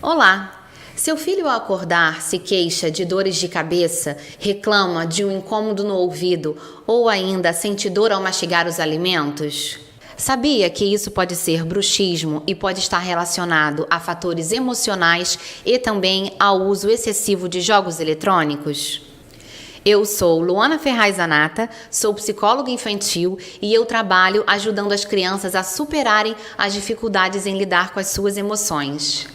Olá! Seu filho ao acordar se queixa de dores de cabeça, reclama de um incômodo no ouvido ou ainda sente dor ao mastigar os alimentos? Sabia que isso pode ser bruxismo e pode estar relacionado a fatores emocionais e também ao uso excessivo de jogos eletrônicos? Eu sou Luana Ferraz Zanata, sou psicóloga infantil e eu trabalho ajudando as crianças a superarem as dificuldades em lidar com as suas emoções.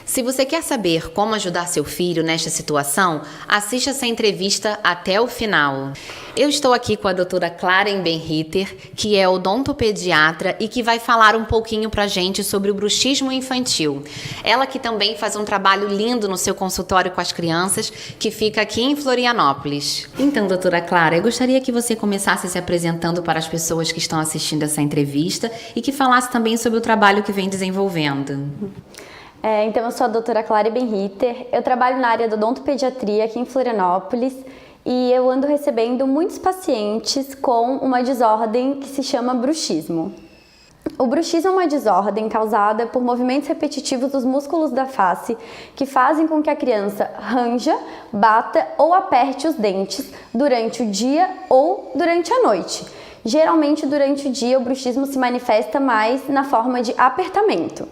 Se você quer saber como ajudar seu filho nesta situação, assista essa entrevista até o final. Eu estou aqui com a doutora Clara Benritter, que é odontopediatra e que vai falar um pouquinho pra gente sobre o bruxismo infantil. Ela que também faz um trabalho lindo no seu consultório com as crianças, que fica aqui em Florianópolis. Então, doutora Clara, eu gostaria que você começasse se apresentando para as pessoas que estão assistindo essa entrevista e que falasse também sobre o trabalho que vem desenvolvendo. Então, eu sou a doutora Clara Benritter, eu trabalho na área da odontopediatria aqui em Florianópolis e eu ando recebendo muitos pacientes com uma desordem que se chama bruxismo. O bruxismo é uma desordem causada por movimentos repetitivos dos músculos da face que fazem com que a criança ranja, bata ou aperte os dentes durante o dia ou durante a noite. Geralmente, durante o dia, o bruxismo se manifesta mais na forma de apertamento.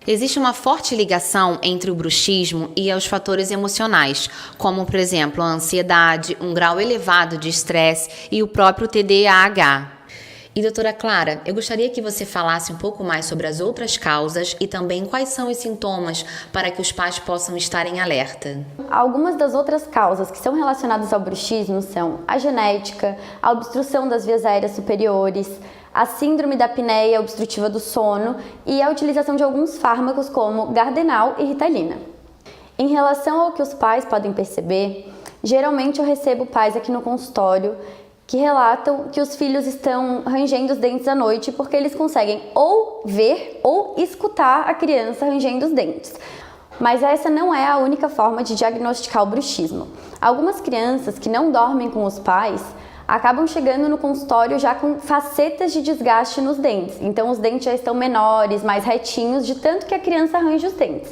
Existe uma forte ligação entre o bruxismo e os fatores emocionais, como, por exemplo, a ansiedade, um grau elevado de estresse e o próprio TDAH. E, doutora Clara, eu gostaria que você falasse um pouco mais sobre as outras causas e também quais são os sintomas para que os pais possam estar em alerta. Algumas das outras causas que são relacionadas ao bruxismo são a genética, a obstrução das vias aéreas superiores, a síndrome da apneia obstrutiva do sono e a utilização de alguns fármacos como Gardenal e Ritalina. Em relação ao que os pais podem perceber, geralmente eu recebo pais aqui no consultório que relatam que os filhos estão rangendo os dentes à noite porque eles conseguem ou ver ou escutar a criança rangendo os dentes. Mas essa não é a única forma de diagnosticar o bruxismo. Algumas crianças que não dormem com os pais acabam chegando no consultório já com facetas de desgaste nos dentes. Então, os dentes já estão menores, mais retinhos, de tanto que a criança arranja os dentes.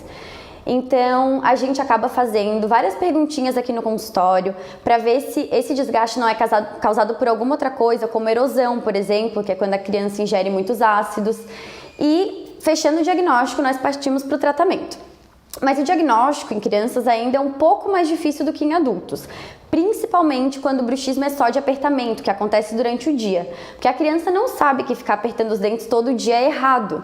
Então, a gente acaba fazendo várias perguntinhas aqui no consultório para ver se esse desgaste não é causado por alguma outra coisa, como erosão, por exemplo, que é quando a criança ingere muitos ácidos. E, fechando o diagnóstico, nós partimos para o tratamento. Mas o diagnóstico em crianças ainda é um pouco mais difícil do que em adultos, principalmente quando o bruxismo é só de apertamento, que acontece durante o dia, porque a criança não sabe que ficar apertando os dentes todo dia é errado.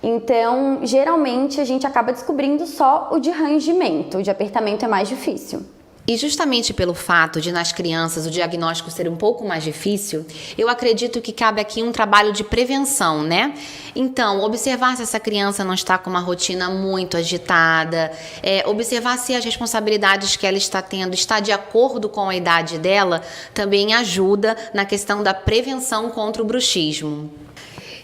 Então, geralmente, a gente acaba descobrindo só o de rangimento, o de apertamento é mais difícil. E justamente pelo fato de nas crianças o diagnóstico ser um pouco mais difícil, eu acredito que cabe aqui um trabalho de prevenção, né? Então, observar se essa criança não está com uma rotina muito agitada, observar se as responsabilidades que ela está tendo está de acordo com a idade dela, também ajuda na questão da prevenção contra o bruxismo.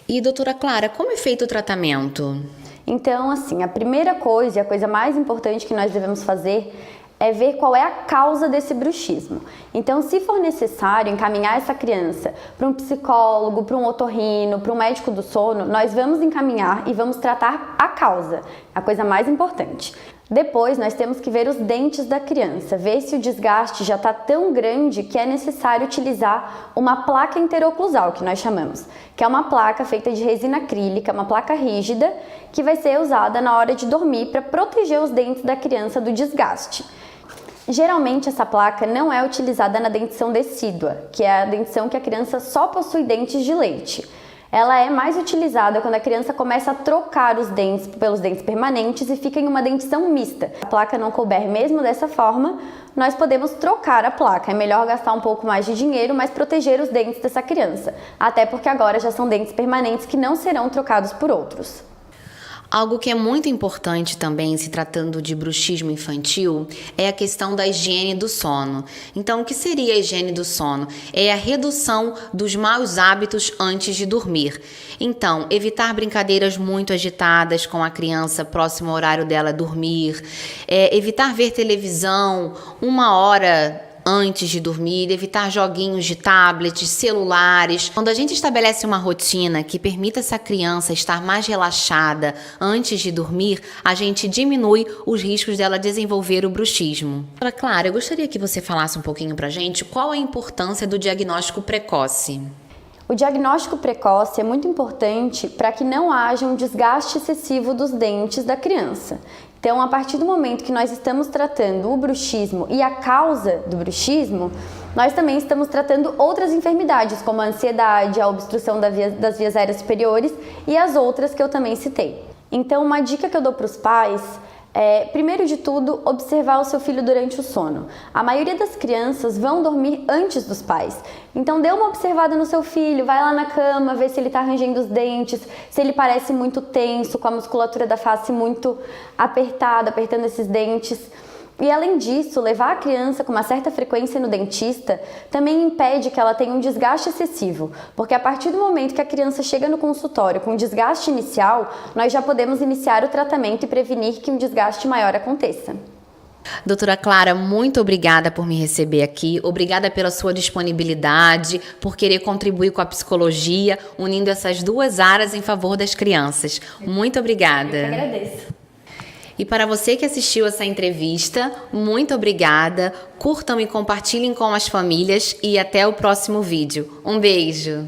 E, doutora Clara, como é feito o tratamento? Então, assim, a primeira coisa e a coisa mais importante que nós devemos fazer é ver qual é a causa desse bruxismo. Então, se for necessário encaminhar essa criança para um psicólogo, para um otorrino, para um médico do sono, nós vamos encaminhar e vamos tratar a causa, a coisa mais importante. Depois, nós temos que ver os dentes da criança, ver se o desgaste já está tão grande que é necessário utilizar uma placa interoclusal, que nós chamamos, que é uma placa feita de resina acrílica, uma placa rígida, que vai ser usada na hora de dormir para proteger os dentes da criança do desgaste. Geralmente, essa placa não é utilizada na dentição decídua, que é a dentição que a criança só possui dentes de leite. Ela é mais utilizada quando a criança começa a trocar os dentes pelos dentes permanentes e fica em uma dentição mista. A placa não couber mesmo dessa forma, nós podemos trocar a placa. É melhor gastar um pouco mais de dinheiro, mas proteger os dentes dessa criança. Até porque agora já são dentes permanentes que não serão trocados por outros. Algo que é muito importante também, se tratando de bruxismo infantil, é a questão da higiene do sono. Então, o que seria a higiene do sono? É a redução dos maus hábitos antes de dormir. Então, evitar brincadeiras muito agitadas com a criança próximo ao horário dela dormir, evitar ver televisão 1 hora antes de dormir, evitar joguinhos de tablets, celulares. Quando a gente estabelece uma rotina que permita essa criança estar mais relaxada antes de dormir, a gente diminui os riscos dela desenvolver o bruxismo. Clara, eu gostaria que você falasse um pouquinho pra gente qual a importância do diagnóstico precoce. O diagnóstico precoce é muito importante para que não haja um desgaste excessivo dos dentes da criança. Então, a partir do momento que nós estamos tratando o bruxismo e a causa do bruxismo, nós também estamos tratando outras enfermidades, como a ansiedade, a obstrução das vias aéreas superiores e as outras que eu também citei. Então, uma dica que eu dou para os pais é, primeiro de tudo, observar o seu filho durante o sono. A maioria das crianças vão dormir antes dos pais. Então dê uma observada no seu filho, vai lá na cama, vê se ele está rangendo os dentes, se ele parece muito tenso, com a musculatura da face muito apertada, apertando esses dentes. E além disso, levar a criança com uma certa frequência no dentista também impede que ela tenha um desgaste excessivo, porque a partir do momento que a criança chega no consultório com um desgaste inicial, nós já podemos iniciar o tratamento e prevenir que um desgaste maior aconteça. Doutora Clara, muito obrigada por me receber aqui, obrigada pela sua disponibilidade, por querer contribuir com a psicologia, unindo essas duas áreas em favor das crianças. Muito obrigada. Eu que agradeço. E para você que assistiu essa entrevista, muito obrigada. Curtam e compartilhem com as famílias e até o próximo vídeo. Um beijo!